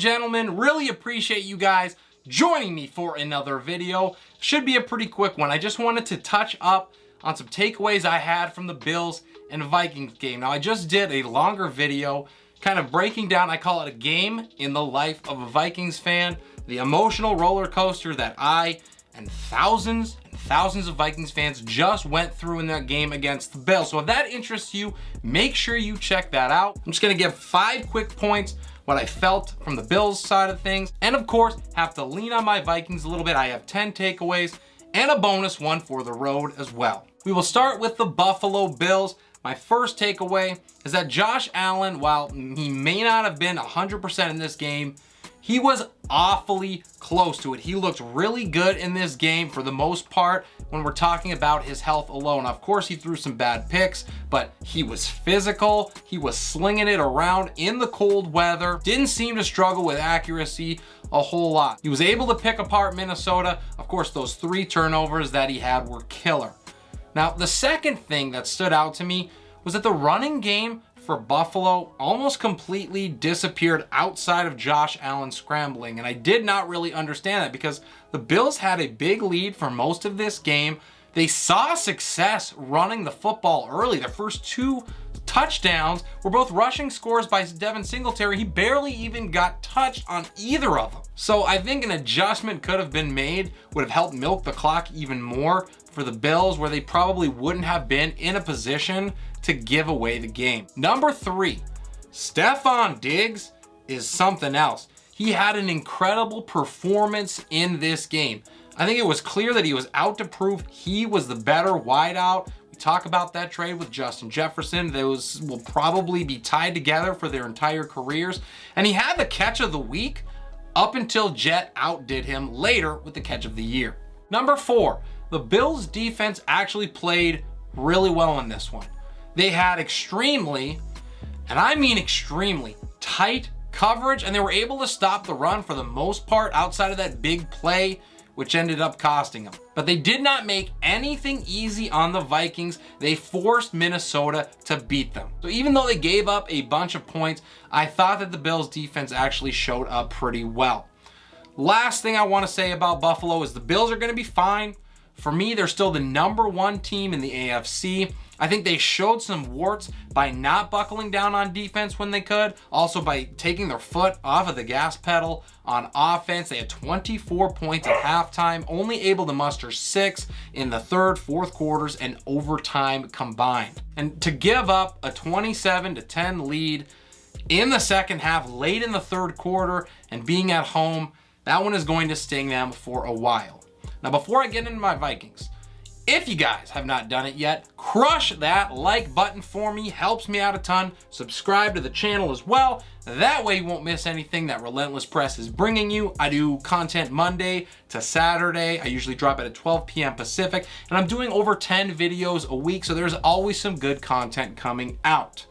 gentlemen, really appreciate you guys joining me for another video. Should be a pretty quick one. I just wanted to touch up on some takeaways I had from the Bills and Vikings game. Now, I just did a longer video kind of breaking down, I call it a game in the life of a Vikings fan, the emotional roller coaster that I and thousands of Vikings fans just went through in that game against the Bills. So if that interests you, make sure you check that out. I'm just gonna give 5 quick points, what I felt from the Bills side of things, and of course, have to lean on my Vikings a little bit. I have 10 takeaways and a bonus one for the road as well. We will start with the Buffalo Bills. My first takeaway is that Josh Allen, while he may not have been 100% in this game, he was awfully close to it. He looked really good in this game for the most part when we're talking about his health alone. Of course, he threw some bad picks, but he was physical. He was slinging it around in the cold weather. Didn't seem to struggle with accuracy a whole lot. He was able to pick apart Minnesota. Of course, those 3 turnovers that he had were killer. Now, the second thing that stood out to me was that the running game for Buffalo almost completely disappeared outside of Josh Allen scrambling. And I did not really understand that because the Bills had a big lead for most of this game. They saw success running the football early. Their first 2 touchdowns were both rushing scores by Devin Singletary. He barely even got touched on either of them. So I think an adjustment could have been made, would have helped milk the clock even more for the Bills, where they probably wouldn't have been in a position to give away the game. Number 3, Stefon Diggs is something else. He had an incredible performance in this game. I think it was clear that he was out to prove he was the better wideout. We talk about that trade with Justin Jefferson. Those will probably be tied together for their entire careers. And he had the catch of the week up until Jet outdid him later with the catch of the year. Number 4, the Bills defense actually played really well in this one. They had extremely, and I mean extremely, tight coverage, and they were able to stop the run for the most part outside of that big play, which ended up costing them. But they did not make anything easy on the Vikings. They forced Minnesota to beat them. So even though they gave up a bunch of points, I thought that the Bills defense actually showed up pretty well. Last thing I want to say about Buffalo is the Bills are going to be fine. For me, they're still the number 1 team in the AFC. I think they showed some warts by not buckling down on defense when they could. Also by taking their foot off of the gas pedal on offense. They had 24 points at halftime, only able to muster 6 in the 3rd, 4th quarters, and overtime combined. And to give up a 27-10 lead in the second half, late in the 3rd quarter, and being at home, that one is going to sting them for a while. Now, before I get into my Vikings, if you guys have not done it yet, crush that like button for me. Helps me out a ton. Subscribe to the channel as well. That way you won't miss anything that Relentless Press is bringing you. I do content Monday to Saturday. I usually drop it at 12 p.m. Pacific, and I'm doing over 10 videos a week, so there's always some good content coming out.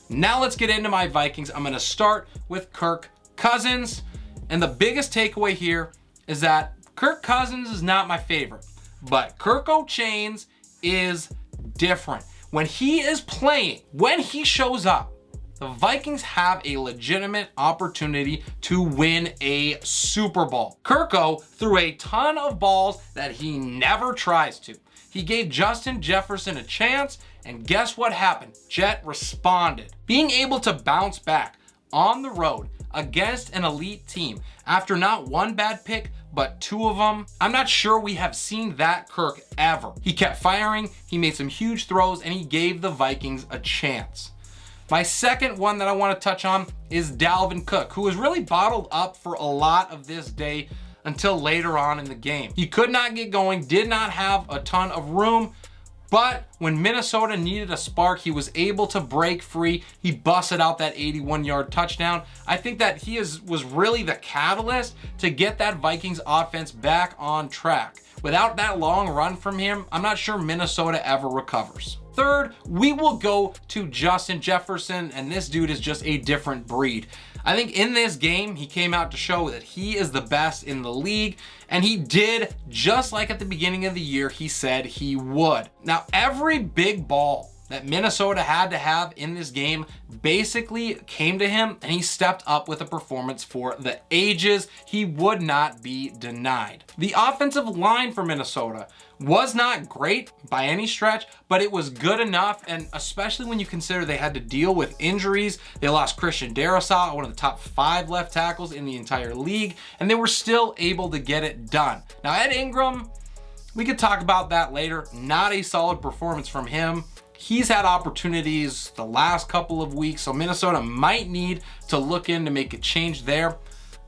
Now let's get into my Vikings. I'm going to start with Kirk Cousins, and the biggest takeaway here is that Kirk Cousins is not my favorite, but Kirk O'Chains is different. When he is playing, when he shows up, the Vikings have a legitimate opportunity to win a Super Bowl. Kirko threw a ton of balls that he never tries to. He gave Justin Jefferson a chance, and guess what happened? Jet responded. Being able to bounce back on the road against an elite team after not 1 bad pick, but 2 of them. I'm not sure we have seen that Kirk ever. He kept firing, he made some huge throws, and he gave the Vikings a chance. My second one that I want to touch on is Dalvin Cook, who was really bottled up for a lot of this day until later on in the game. He could not get going, did not have a ton of room, but when Minnesota needed a spark, he was able to break free. He busted out that 81-yard touchdown. I think that he was really the catalyst to get that Vikings offense back on track. Without that long run from him, I'm not sure Minnesota ever recovers. Third, we will go to Justin Jefferson, and this dude is just a different breed. I think in this game, he came out to show that he is the best in the league, and he did just like at the beginning of the year he said he would. Now, every big ball that Minnesota had to have in this game basically came to him, and he stepped up with a performance for the ages. He would not be denied. The offensive line for Minnesota was not great by any stretch, but it was good enough, and especially when you consider they had to deal with injuries. They lost Christian Darrisaw, one of the top 5 left tackles in the entire league, and they were still able to get it done. Now, Ed Ingram, we could talk about that later. Not a solid performance from him. He's had opportunities the last couple of weeks, so Minnesota might need to look in to make a change there.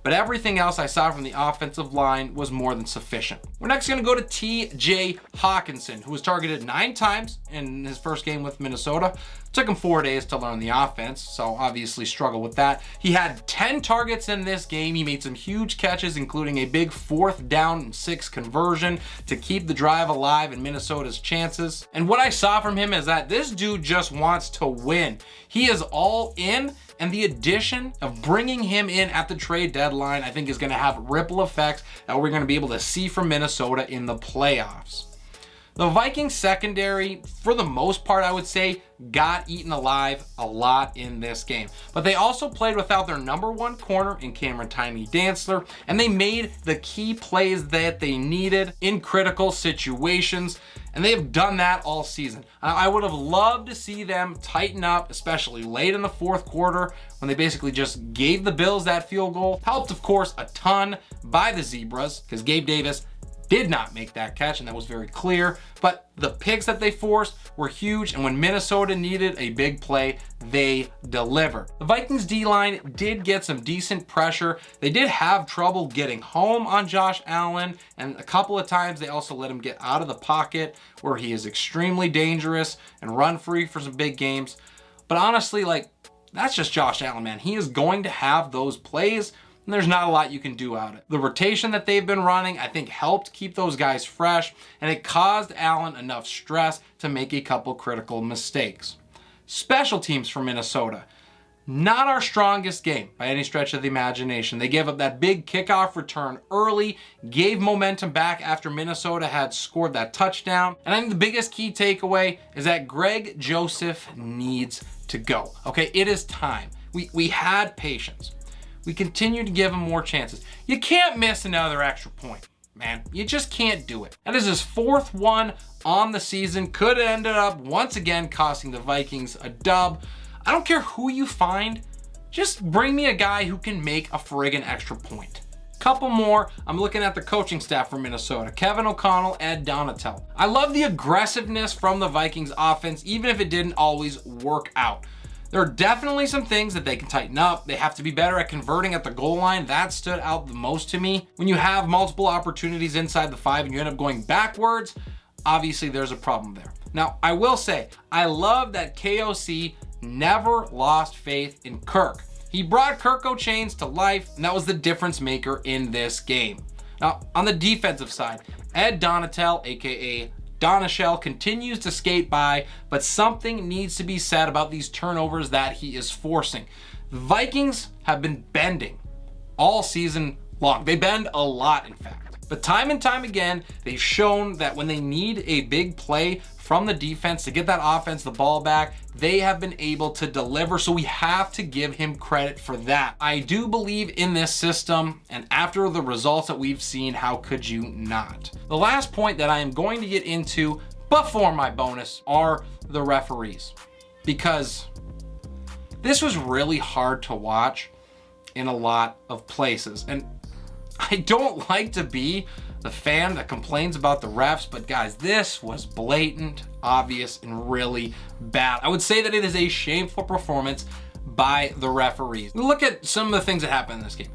But everything else I saw from the offensive line was more than sufficient. We're next going to go to TJ Hawkinson, who was targeted 9 times in his first game with Minnesota. Took him 4 days to learn the offense, so obviously struggled with that. He had 10 targets in this game. He made some huge catches, including a big 4th down and 6 conversion to keep the drive alive and Minnesota's chances. And what I saw from him is that this dude just wants to win. He is all in, and the addition of bringing him in at the trade deadline, I think, is going to have ripple effects that we're going to be able to see from Minnesota in the playoffs. The Vikings secondary, for the most part, I would say, got eaten alive a lot in this game. But they also played without their number 1 corner in Cameron Timey Dantzler, and they made the key plays that they needed in critical situations, and they have done that all season. I would have loved to see them tighten up, especially late in the 4th quarter, when they basically just gave the Bills that field goal. Helped, of course, a ton by the Zebras, because Gabe Davis did not make that catch, and that was very clear. But the picks that they forced were huge, and when Minnesota needed a big play, they delivered. The Vikings D-line did get some decent pressure. They did have trouble getting home on Josh Allen, and a couple of times they also let him get out of the pocket, where he is extremely dangerous and run free for some big games. But honestly, that's just Josh Allen, man. He is going to have those plays, and there's not a lot you can do about it. The rotation that they've been running, I think, helped keep those guys fresh, and it caused Allen enough stress to make a couple critical mistakes. Special teams for Minnesota, not our strongest game by any stretch of the imagination. They gave up that big kickoff return early, gave momentum back after Minnesota had scored that touchdown. And I think the biggest key takeaway is that Greg Joseph needs to go. Okay, it is time. We had patience. We continue to give him more chances. You can't miss another extra point, man. You just can't do it. That is his 4th one on the season. Could have ended up once again costing the Vikings a dub. I don't care who you find. Just bring me a guy who can make a friggin' extra point. Couple more. I'm looking at the coaching staff for Minnesota. Kevin O'Connell, Ed Donatel. I love the aggressiveness from the Vikings offense, even if it didn't always work out. There are definitely some things that they can tighten up. They have to be better at converting at the goal line. That stood out the most to me. When you have multiple opportunities inside the 5 and you end up going backwards, obviously there's a problem there. Now, I will say, I love that KOC never lost faith in Kirk. He brought Kirk O'Chains to life, and that was the difference maker in this game. Now, on the defensive side, Ed Donatel, aka Donashell, continues to skate by, but something needs to be said about these turnovers that he is forcing. The Vikings have been bending all season long. They bend a lot, in fact. But time and time again, they've shown that when they need a big play from the defense to get that offense the ball back, they have been able to deliver, so we have to give him credit for that. I do believe in this system, and after the results that we've seen, how could you not? The last point that I am going to get into before my bonus are the referees, because this was really hard to watch in a lot of places, and I don't like to be the fan that complains about the refs, but guys, this was blatant, obvious, and really bad. I would say that it is a shameful performance by the referees. Look at some of the things that happened in this game.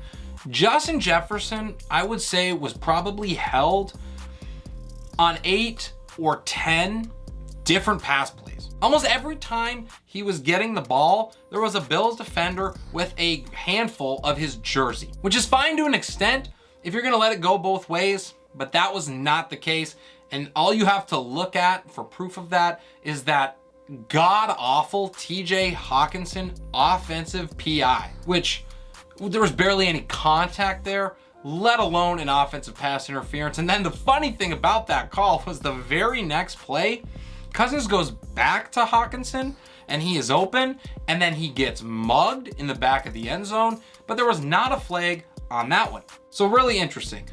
Justin Jefferson, I would say, was probably held on 8 or 10 different pass plays. Almost every time he was getting the ball, there was a Bills defender with a handful of his jersey, which is fine to an extent if you're gonna let it go both ways, but that was not the case. And all you have to look at for proof of that is that god-awful TJ Hawkinson offensive PI, which there was barely any contact there, let alone an offensive pass interference. And then the funny thing about that call was the very next play, Cousins goes back to Hawkinson and he is open, and then he gets mugged in the back of the end zone, but there was not a flag on that one. So really interesting.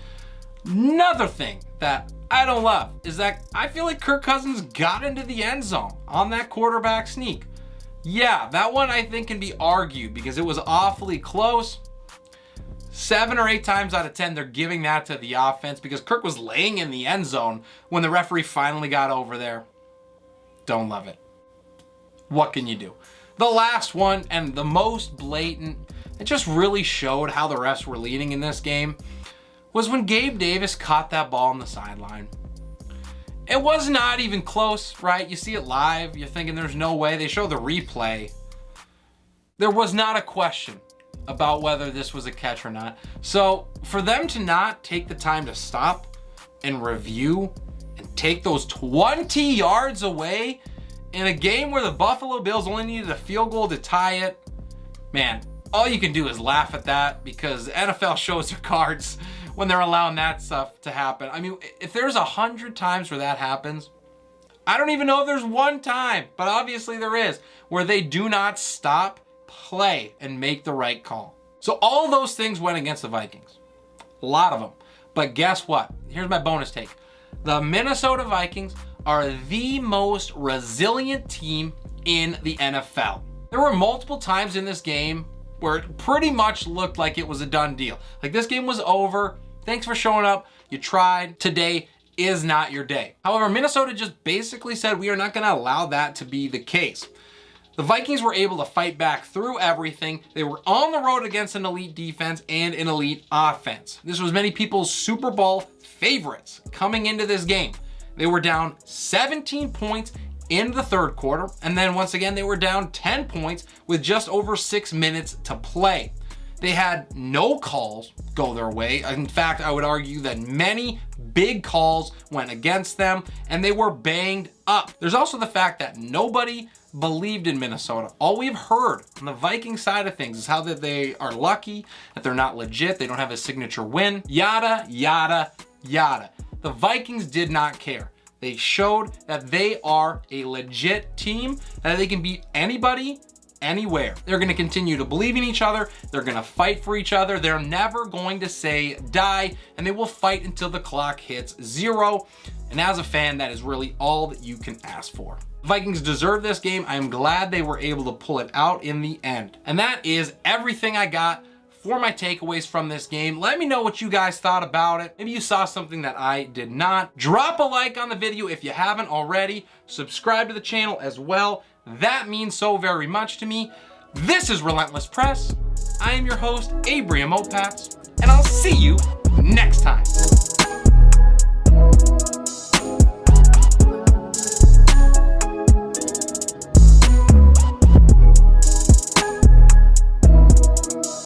Another thing that I don't love is that I feel like Kirk Cousins got into the end zone on that quarterback sneak. Yeah, that one I think can be argued because it was awfully close. 7 or 8 times out of 10, they're giving that to the offense because Kirk was laying in the end zone when the referee finally got over there. Don't love it. What can you do? The last one, and the most blatant, it just really showed how the refs were leading in this game, was when Gabe Davis caught that ball on the sideline. It was not even close, right? You see it live, you're thinking there's no way. They show the replay. There was not a question about whether this was a catch or not. So for them to not take the time to stop and review and take those 20 yards away in a game where the Buffalo Bills only needed a field goal to tie it, man, all you can do is laugh at that because NFL shows their cards when they're allowing that stuff to happen. I mean, if there's 100 times where that happens, I don't even know if there's one time, but obviously there is, where they do not stop, play, and make the right call. So all those things went against the Vikings. A lot of them. But guess what? Here's my bonus take. The Minnesota Vikings are the most resilient team in the NFL. There were multiple times in this game where it pretty much looked like it was a done deal. Like this game was over. Thanks for showing up. You tried. Today is not your day. However, Minnesota just basically said we are not going to allow that to be the case. The Vikings were able to fight back through everything. They were on the road against an elite defense and an elite offense. This was many people's Super Bowl favorites coming into this game. They were down 17 points in the third quarter, and then once again, they were down 10 points with just over 6 minutes to play. They had no calls go their way. In fact, I would argue that many big calls went against them, and they were banged up. There's also the fact that nobody believed in Minnesota. All we've heard on the Viking side of things is how that they are lucky, that they're not legit, they don't have a signature win, yada, yada, yada. The Vikings did not care. They showed that they are a legit team, that they can beat anybody, anywhere. They're going to continue to believe in each other. They're going to fight for each other. They're never going to say die, and they will fight until the clock hits 0. And as a fan, that is really all that you can ask for. The Vikings deserve this game. I'm glad they were able to pull it out in the end. And that is everything I got for my takeaways from this game. Let me know what you guys thought about it. Maybe you saw something that I did not. Drop a like on the video if you haven't already. Subscribe to the channel as well. That means so very much to me. This is Relentless Press. I am your host, Abraham Opatz, and I'll see you next time.